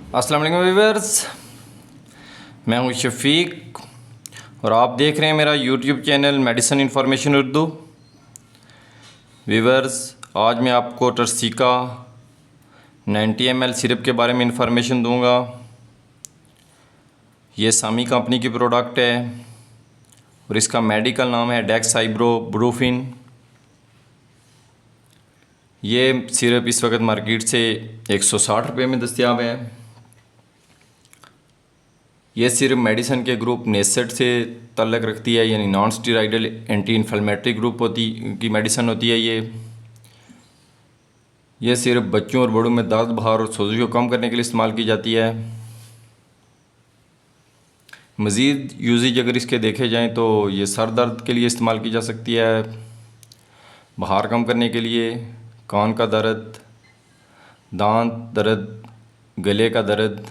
अस्सलाम वालेकुम व्यूअर्स, मैं हूं शफीक और आप देख रहे हैं मेरा YouTube channel medicine information Urdu. Viewers, आज मैं आपको टर्सिका 90 ml सिरप के बारे में इंफॉर्मेशन दूंगा। ये सामी कंपनी की प्रोडक्ट है और इसका मेडिकल नाम है डेक्साइब्रोब्रूफिन। ये सिरप इस वक्त मार्केट से 160 रुपये में दस्तयाब है। ये सिर्फ मेडिसिन के ग्रुप नेसेट से तल्लक़ रखती है, यानी non steroidal anti inflammatory group की मेडिसिन होती है। ये सिर्फ बच्चों और बड़ों में दर्द, बुखार और सोजिश को कम करने के लिए इस्तेमाल की जाती है। मज़ीद यूजेज अगर इसके देखे जाएं तो ये सर दर्द के लिए इस्तेमाल की जा सकती है, बुखार कम करने के लिए, कान का दर्द, दांत दर्द, गले का दर्द,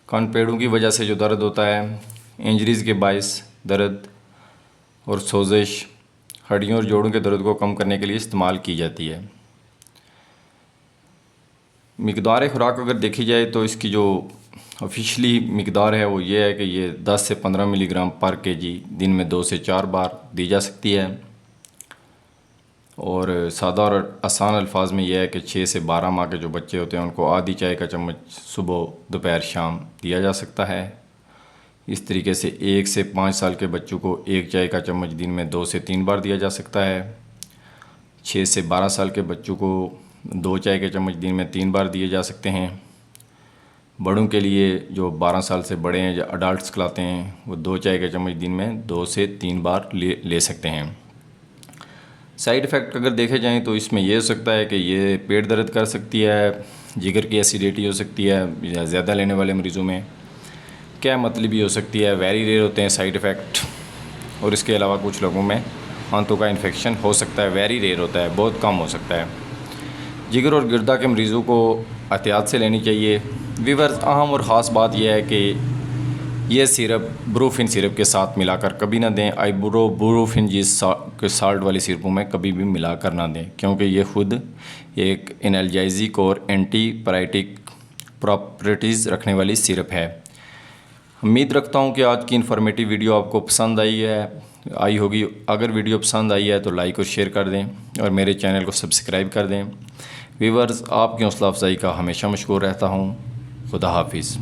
कान पेड़ों की वजह से जो दर्द होता है, इंजरीज़ के बायस दर्द और सोजिश, हड्डियों और जोड़ों के दर्द को कम करने के लिए इस्तेमाल की जाती है। मिकदार खुराक अगर देखी जाए तो इसकी जो ऑफिशियली मिकदार है वो ये है कि ये 10 से 15 मिलीग्राम पर केजी दिन में 2 से 4 बार दी जा सकती है। और सादा और आसान अल्फाज में यह है कि 6 से 12 माह के जो बच्चे होते हैं उनको आधी चाय का चम्मच सुबह, दोपहर, शाम दिया जा सकता है। इस तरीके से 1 से 5 साल के बच्चों को 1 चाय का चम्मच दिन में 2 से 3 बार दिया जा सकता है। 6 से 12 साल के बच्चों को 2 चाय के चम्मच दिन में 3 बार दिए जा सकते हैं। बड़ों के लिए जो 12 साल से बड़े हैं, जो अडल्ट्स कहलाते हैं, वो 2 चाय के चम्मच दिन में 2 से 3 बार ले सकते हैं। साइड इफ़ेक्ट अगर देखे जाएं तो इसमें यह हो सकता है कि ये पेट दर्द कर सकती है, जिगर की एसिडिटी हो सकती है ज़्यादा लेने वाले मरीज़ों में, क्या मतलब भी हो सकती है, वेरी रेयर होते हैं साइड इफ़ेक्ट। और इसके अलावा कुछ लोगों में आंतों का इन्फेक्शन हो सकता है, वेरी रेयर होता है, बहुत कम हो सकता है। जिगर और गिरदा के मरीज़ों को एहतियात से लेनी चाहिए। व्यूअर्स, अहम और ख़ास बात यह है कि ये सिरप ब्रूफिन सिरप के साथ मिलाकर कभी ना दें। आइब्रोब्रूफिन के साल्ट वाली सिरपों में कभी भी मिलाकर ना दें, क्योंकि ये ख़ुद एक एनाल्जेसिक और एंटीपायरेटिक प्रॉपर्टीज़ रखने वाली सिरप है। उम्मीद रखता हूँ कि आज की इन्फॉर्मेटिव वीडियो आपको पसंद आई होगी। अगर वीडियो पसंद आई है तो लाइक और शेयर कर दें और मेरे चैनल को सब्सक्राइब कर दें। व्यूअर्स, आपकी हौसला अफजाई का हमेशा मशकूर रहता हूँ। खुदा हाफिज़।